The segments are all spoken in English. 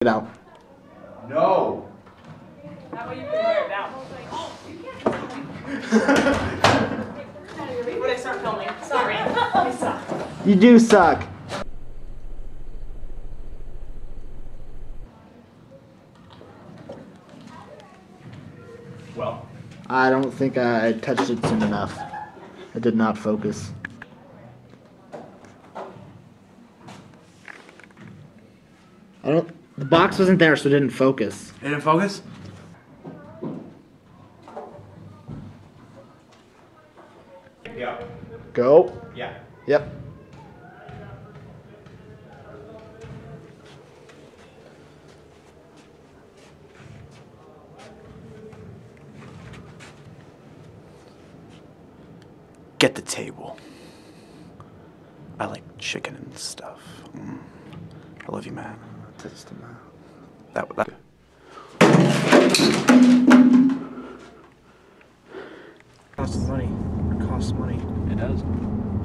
Get out. No. That way you can wear it down. When I start filming. Sorry. I suck. You do suck. Well. I don't think I touched it soon enough. It did not focus. The box wasn't there, so it didn't focus. It didn't focus? Yeah. Go. Yeah. Yep. Get the table. I like chicken and stuff. I love you, man. That. Costs money. It costs money. It does.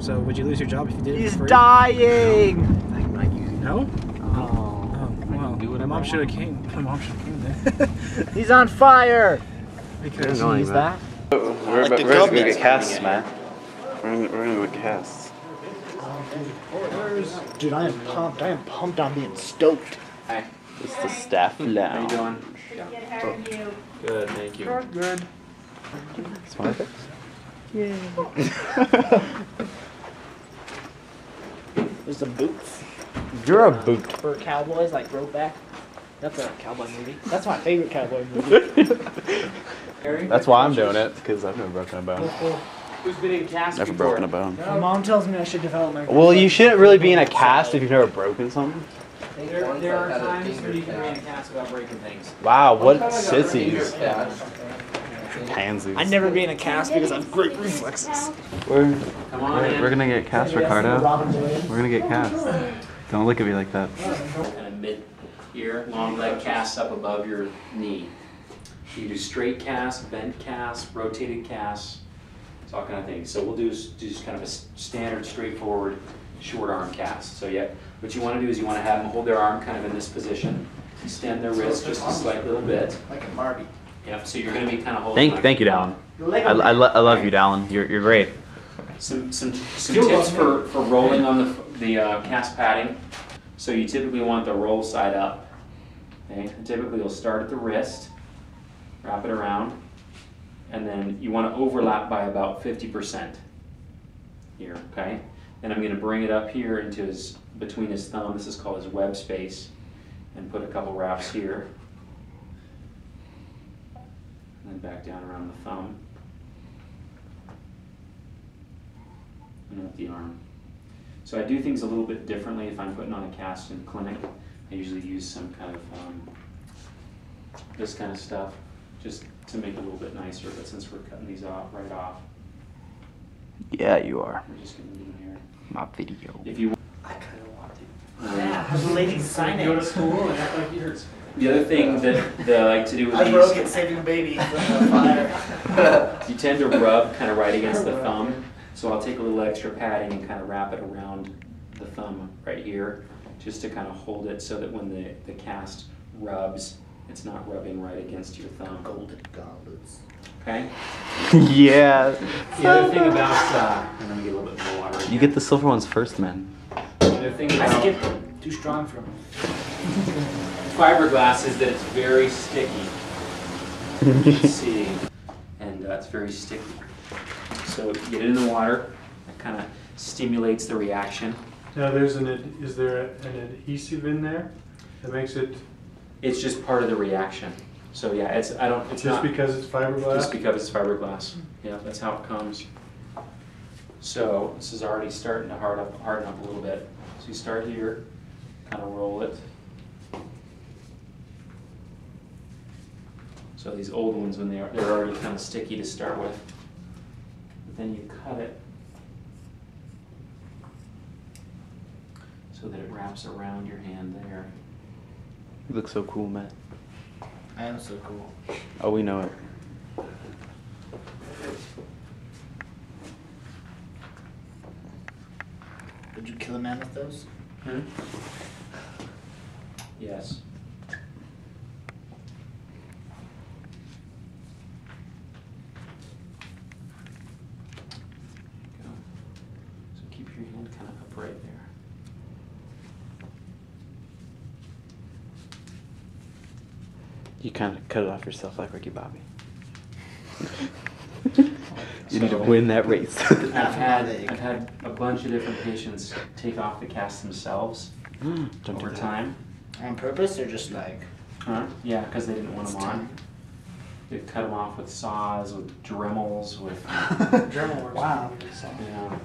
So would you lose your job if you did it He's for free? dying. I'm not using. No? Oh. Well, do my whatever mom I should have want. came. My mom should have came then. He's on fire. Because annoying, he's man. that. We're like the gonna go Gummies. get casts, man. We're gonna go get casts. Dude, I am pumped. I am pumped on being stoked. Hi. It's the staff lounge. How you doing? Good, thank you. Good. Smile face? There's some boots. You're a boot. For cowboys, like Brokeback. That's a cowboy movie. That's my favorite cowboy movie. That's why I'm doing it, because I've never broken a bone. Who's been in cast Never before? broken a bone. My mom tells me I should develop my... Well, you shouldn't really be in a cast if you've never broken something. There are times when you can be in a cast without breaking things. Wow, what sissies. Pansies. I'd never be in a cast because I have great reflexes. We're Come on in. gonna get cast, Ricardo. Robin Williams. We're gonna get cast. Don't look at me like that. Kind of mid here, long leg casts up above your knee. You do straight casts, bent casts, rotated casts. It's all kind of things. So we'll do just kind of a standard, straightforward, short arm cast. So yeah, what you want to do is you want to have them hold their arm kind of in this position, extend their wrist just a slight little bit. Like a Barbie. Yep. So you're going to be kind of holding. Thank you, Dallin. I love you, Dallin. You're great. Some tips for rolling on the cast padding. So you typically want the roll side up. Okay. And typically you'll start at the wrist, wrap it around, and then you want to overlap by about 50% here. Okay. Then I'm going to bring it up here into between his thumb. This is called his web space, and put a couple wraps here. And then back down around the thumb. And with the arm. So I do things a little bit differently if I'm putting on a cast in clinic. I usually use some kind of this kind of stuff just to make it a little bit nicer, but since we're cutting these off right off, Yeah, you are. we're just going to leave them here. My video. If you I kind of want to. Yeah, have the ladies sign it. go to school and act like yours. The other thing that I like to do with I broke it these, saving a baby from the fire. you tend to rub kind of right against the thumb. So I'll take a little extra padding and kind of wrap it around the thumb right here, just to kind of hold it so that when the cast rubs, it's not rubbing right against your thumb. Golden goblets. Okay? Yeah. The other thing about, and let me get a little bit more water. in You here. get the silver ones first, man. The other thing I about skipped them. Too strong for me. fiberglass is that it's very sticky. You can see, and it's very sticky. So you get it in the water, it kind of stimulates the reaction. Now, is there an adhesive in there that makes it It's just part of the reaction. So yeah, it's just not because it's fiberglass? just because it's fiberglass. Yeah, that's how it comes. So this is already starting to harden up a little bit. So you start here, kind of roll it. So these old ones, when they're already kind of sticky to start with. But then you cut it so that it wraps around your hand there. You look so cool, Matt. I am so cool. Oh, we know it. Would you kill a man with those? Hmm? Yes. You kind of cut it off yourself like Ricky Bobby. You need to win that race. I've had a bunch of different patients take off the cast themselves Don't do over that. time. On purpose or just like? Huh? Yeah, because they didn't want them on. They cut them off with saws, with Dremels, with German works. Wow. you know.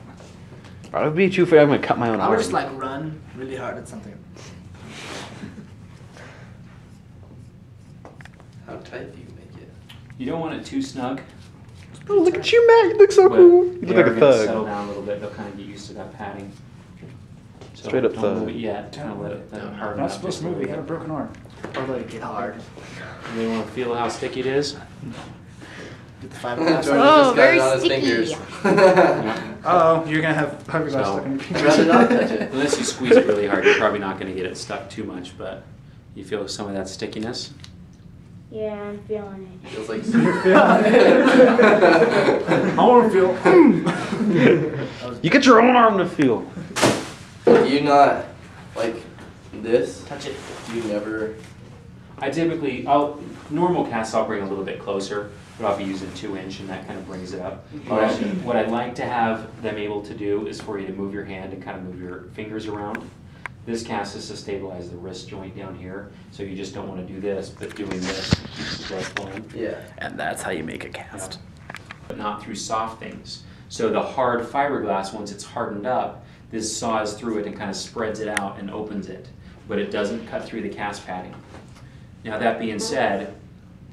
I would be true for I'm gonna cut my own I would arm. just like run really hard at something. How tight do you make it? You don't want it too snug. Oh, look at you, Matt. You look so but cool. You they look like are a gonna thug. settle down a little bit. They'll kind of get used to that padding. So Straight up don't thug. move it yet. Kind of let it harden Not up. supposed just to a move. You little got a broken arm. Or let it get hard. bit. You want to feel how sticky it is? Get the fiberglass. Jordan Oh, just got very it on his sticky. fingers. Oh, you're gonna have fiberglass So- stuck in your fingers. Rather not touch it. Unless you squeeze it really hard, you're probably not going to get it stuck too much. But you feel some of that stickiness. Yeah, I'm feeling it. Feels like I want to feel. You get your own arm to feel. Do you not like this? Touch it. You never. I typically, normal casts I'll bring a little bit closer, but I'll be using 2-inch and that kind of brings it up. What I'd like to have them able to do is for you to move your hand and kind of move your fingers around. This cast is to stabilize the wrist joint down here, so you just don't want to do this, but doing this keeps the blood flowing. Yeah. And that's how you make a cast. But not through soft things. So the hard fiberglass, once it's hardened up, this saws through it and kind of spreads it out and opens it, but it doesn't cut through the cast padding. Now that being said,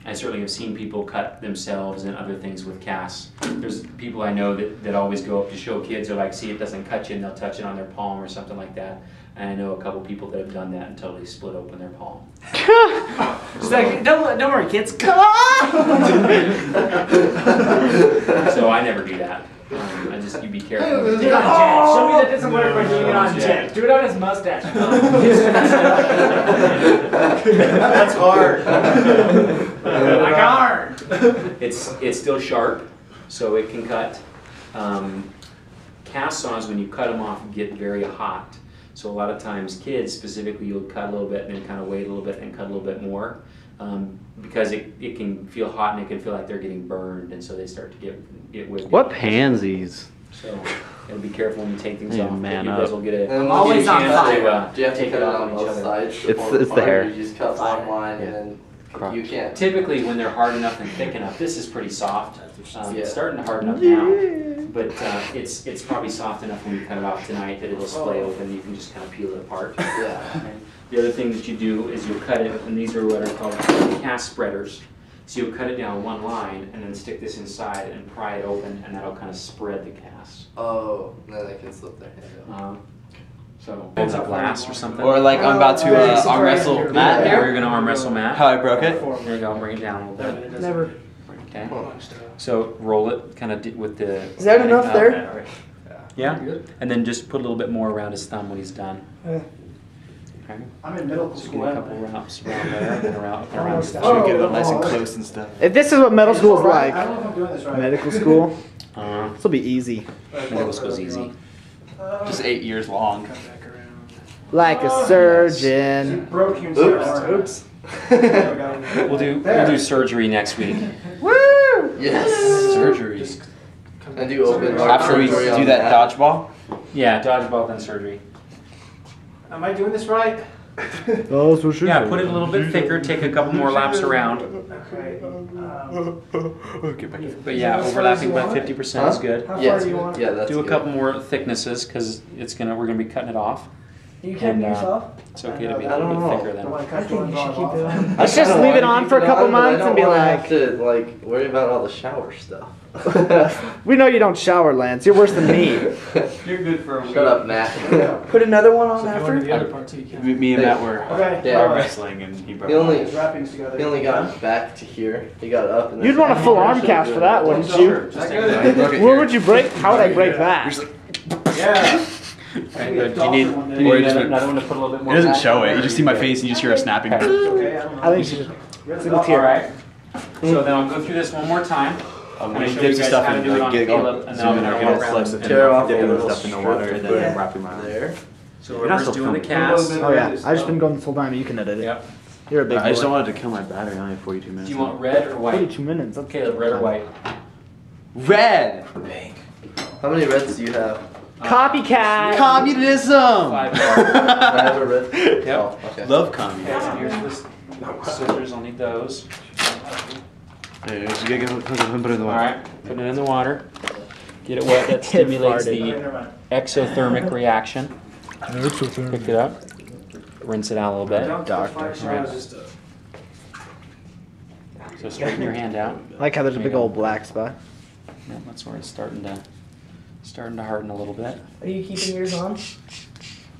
I certainly have seen people cut themselves and other things with casts. There's people I know that always go up to show kids, they're like, see it doesn't cut you, and they'll touch it on their palm or something like that. And I know a couple people that have done that until they split open their palm. She's like, don't worry, kids. Come on! So I never do that. I just, you be careful. Do it on Jen. Show me that doesn't work by doing it on Jen. Do it on his mustache. That's hard. Like arm. It's still sharp, so it can cut. Cast saws, when you cut them off, get very hot. So a lot of times, kids specifically, you'll cut a little bit and then kind of wait a little bit and cut a little bit more, because it can feel hot and it can feel like they're getting burned, and so they start to get wigged. What pansies? So you'll be careful when you take things Yeah, off. man You guys up. will get a And always get a on chance fire. to, Do you have to take cut it it off on on each both other. sides? It's before the fire, hair. or you just cut one line and then Crotch. you can't. Typically, when they're hard enough and thick enough, this is pretty soft. Yeah. It's starting to harden up now, but it's probably soft enough when you cut it off tonight that it'll splay open. You can just kind of peel it apart. Yeah. Okay. The other thing that you do is you'll cut it, and these are what are called cast spreaders. So you'll cut it down one line and then stick this inside and pry it open, and that'll kind of spread the cast. Oh, then they can slip their hand out. So hold up glass or something. Or like I'm about to arm wrestle Matt Or here. you're gonna arm wrestle Matt. How I broke it? There you go. Bring it down a little bit. Never. Okay. So roll it kind of with the. Is that enough there? Yeah. And then just put a little bit more around his thumb when he's done. Okay. I'm in medical Just school. get a couple wraps around there and around. Oh, Get it up nice and close and stuff. If this is what middle school is I like, don't know if I'm doing this right. medical school, this will be easy. Medical school's easy. Just 8 years long. Cut back around. Like a surgeon. Broke you. Oops. We'll do surgery next week. Woo! Yes. Surgery. And do open heart After we surgery on do that dodgeball. Yeah, dodgeball then surgery. Am I doing this right? Oh, so sure. Yeah, put it a little bit thicker. Take a couple more laps around. Okay. But yeah, overlapping about 50% is good. How far Yes. do you want? Yeah, that's Do a good. couple more thicknesses because we're gonna be cutting it off. You can't be And, yourself? It's okay to be a I don't little bit know. thicker I then. want to cut I think you should keep off. it. Let's just leave it on for a couple months and be like, I don't want to have to worry about all the shower stuff. we know you don't shower, Lance. You're worse than me. You're good for a week. Shut up, Matt. Put another one on So if you want to do after. the other part too, you can. Me and Matt were Okay. Yeah. wrestling and he broke He only His wrappings together. he only got back to here. He got up and then You'd want a full arm cast for that, wouldn't you? Is that good? broke it Where here. would you break? How would I break that? Yeah. Okay, good. Do you need Or you just- another one to put a little bit more? It doesn't back? show it. You just see my face and you just hear a snapping. Okay. Okay, I don't know. I think you should single All tier. right. So then I'll go through this one more time. I'm gonna show you Dips the guys stuff how to and do it like on get it all Caleb, and then zoom in I'll or go get it around flex and and tear off dip a the little stuff in the water and strip then wrap him around. there. So You're not whoever's still doing the filming. cast. Oh yeah, I just been going the full time. You can edit it. Yep. You're a big boy. I just don't want it to kill my battery. I only have 42 minutes. Do you want red or white? 42 minutes. Okay. Caleb, red or white? red? How many reds do you have? Copycat. Communism. 5 more. I have a red. Yep. Oh, okay. Love Okay, communism. so here's the scissors. I'll need those. Hey, just get put it in the All water. right, put it in the water. Get it wet. That stimulates the exothermic reaction. Pick it up. Rinse it out a little bit. Doctor. So straighten your hand out. I like how there's a big old black spot. Yeah, that's where it's starting to harden a little bit. Are you keeping yours on?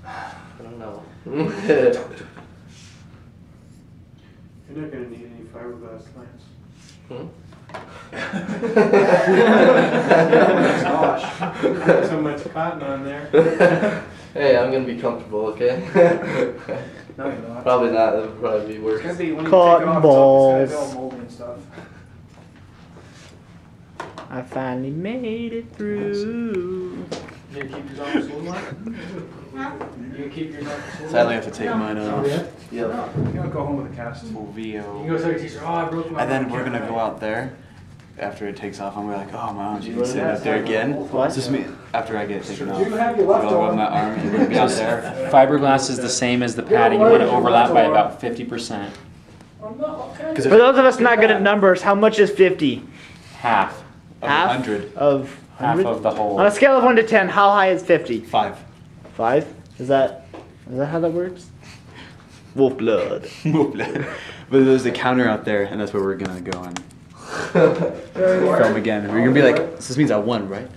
I don't know. You're not gonna need any fiberglass lamps. Gosh, so much cotton on there. Hey, I'm gonna be comfortable, okay? No, you're not. Probably not. That would probably be worse. It's gonna be when you Cotton take it off, balls. it's gonna be all moldy and stuff. I finally made it through. You gonna keep yours on for school, Mark? Huh? You gonna keep yours on for school? Sadly, I have to take mine Oh, off. yeah? Yep. You're gonna go home with a cast. You VO. can go tell your teacher, oh, I broke my And then arm, we're can't gonna go write." out there. After it takes off, I'm gonna be like, oh, my arm should You be wanna sitting do up there that? again. What? It's just me. After I get it taken off, You have your I'll left rub arm. my arm and we're gonna be out there. Fiberglass is the same as the padding. You want to overlap by about 50%. Because For those of us not good at numbers, how much is 50? Half. Half 100. of Half 100? of the whole. On a scale of 1 to 10, how high is 50? 5. 5? Is that how that works? Wolf blood. But there's a counter out there, and that's where we're gonna go and film again. We're gonna be like, so this means I won, right?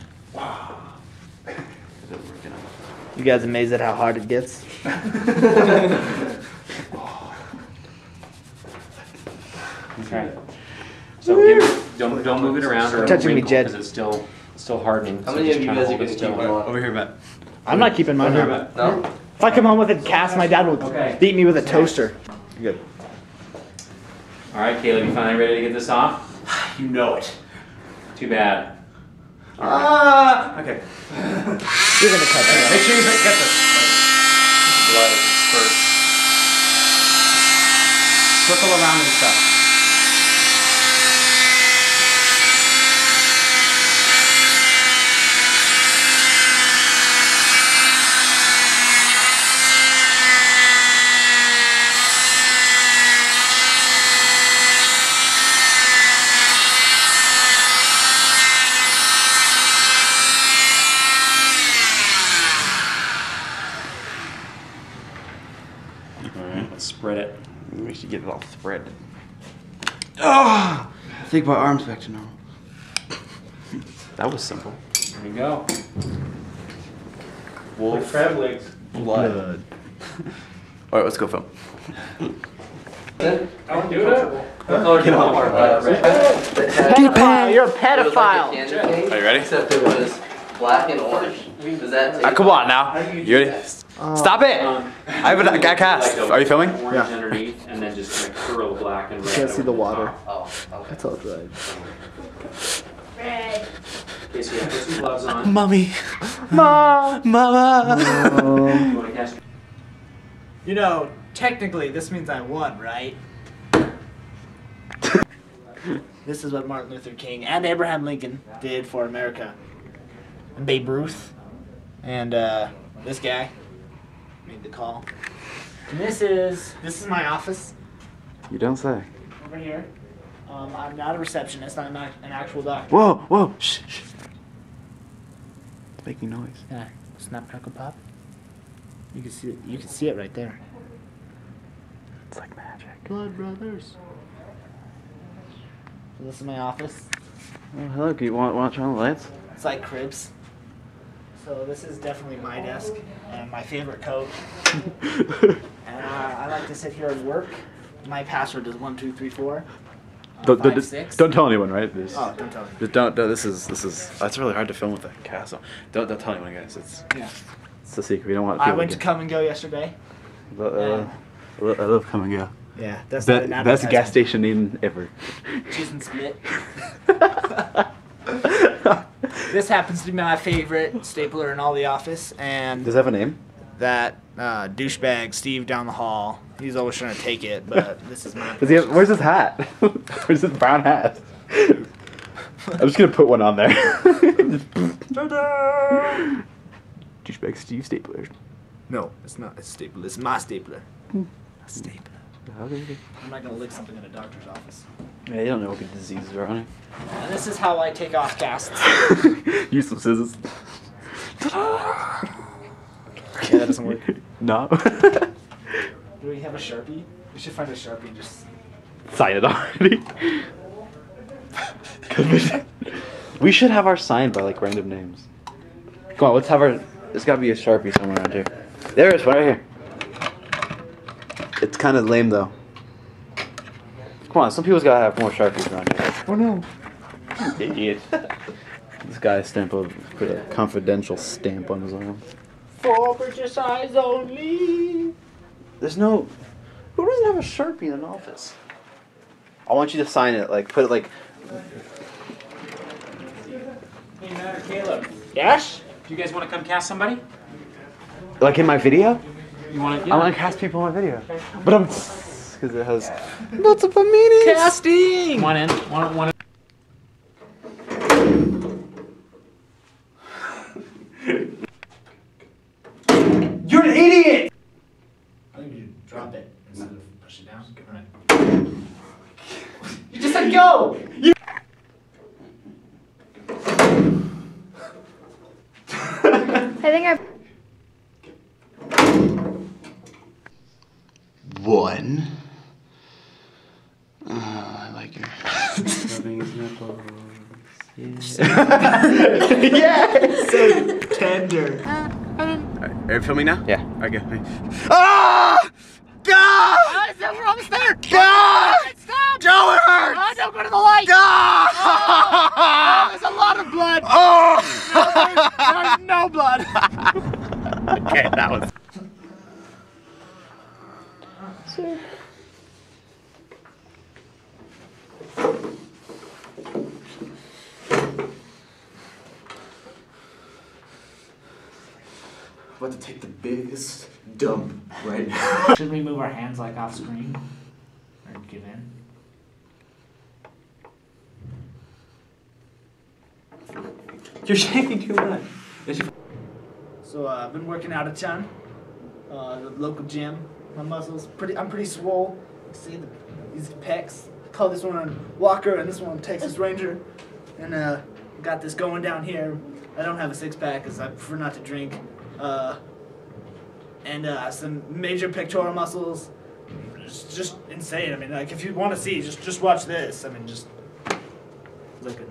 You guys amazed at how hard it gets? Okay. So don't move it around or it'll Touching me, wrinkle Jed. because it's still hardening. How So many just of you try to guys are hold it gonna still. keep them on? Over here, Matt. I'm not keeping mine on. If No? I come home with a cast, my dad will Okay. beat me with a toaster. Good. All right, Caleb, you finally ready to get this off? You know it. Too bad. Okay. You're gonna cut that. Make sure you get this. Blood is spurt. Circle around and stuff. Alright, let's spread it. We should get it all spread. Oh, I think my arm's back to normal. That was simple. There you go. Like Wolf crab legs. blood. All right, let's go film. Don't do it. Oh, Get off our Pedophile, you're a It was like a pedophile. candy cane, Are you ready? except it was black and orange. Does that taste? Come on now. You ready? Stop it! I have a guy cast. Are you filming? Orange Yeah. underneath, and then just kind of curl black and red. Can't see over the water. top. Oh, okay. That's all right. Red. Okay, so yeah, put some gloves on. Mommy. Mom. Mama. You want to cast? You know, technically, this means I won, right? This is what Martin Luther King and Abraham Lincoln did for America. And Babe Ruth. And this guy made the call. And this is my office You don't say. over here. I'm not a receptionist. I'm not an actual doctor. Whoa, whoa. Shh, shh. It's making noise. Yeah, snap, crackle, pop. You can see it. You can see it right there. It's like magic. Blood brothers. So this is my office. Oh, hello. Do you want to turn on the lights? It's like cribs. So this is definitely my desk and my favorite coat. And I like to sit here and work. My password is 1234. 56. Don't tell anyone, right? This, Oh, don't tell me. just don't. This is. It's really hard to film with a cast on. Don't tell anyone, guys. Yeah. It's a secret. We don't want. I people went to get- Come and Go yesterday. I love Come and Go. Yeah, that's Best gas station name ever. Cheese and spit. This happens to be my favorite stapler in all the office, and Does it have a name? that douchebag Steve down the hall. He's always trying to take it, but this is my. Does he have, where's his hat? Where's his brown hat? I'm just gonna put one on there. Douchebag Steve stapler. No, it's not. It's stapler. It's my stapler. A stapler. Okay. I'm not gonna lick something in a doctor's office. Yeah, you don't know what good diseases are on it. And this is how I take off casts. Use some scissors. Okay, that doesn't work. No. Do we have a Sharpie? We should find a Sharpie and just. Sign it already. We should have our signed by like random names. Come on, let's have our. There's gotta be a Sharpie somewhere around here. There is one right here. It's kind of lame though. Come on, some people's gotta have more Sharpies around here. Oh no. Idiot. This guy put a confidential stamp on his arm. For purchase eyes only. There's no. Who doesn't have a Sharpie in an office? I want you to sign it, like, put it like. Hey, Matt or Caleb, Yes? do you guys want to come cast somebody? Like in my video? You want to? I want to cast people in my video. But I'm. Because it has. Lots of meanings! Casting! One in. One. You're an idiot! I think you should drop it instead of push it down. Alright. You just said go! I think I. One. I like your. Rubbing his nipples. Yeah. So tender. Are you filming now? Yeah. Alright, go. Ah! God! We're almost there! God! Stop! Joe, it hurts! Oh, don't go to the light! God! Oh, there's a lot of blood! Oh! There's no blood! Okay, that was. I'm about to take the biggest dump right now. Should we move our hands like off screen? Or give in? You're shaking too much. So I've been working out a ton. The local gym. My muscles I'm pretty swole. See these pecs. I call this one Walker and this one Texas Ranger. And got this going down here. I don't have a six pack because I prefer not to drink. And some major pectoral muscles. It's just insane. I mean, like if you want to see, just watch this. I mean, just look at.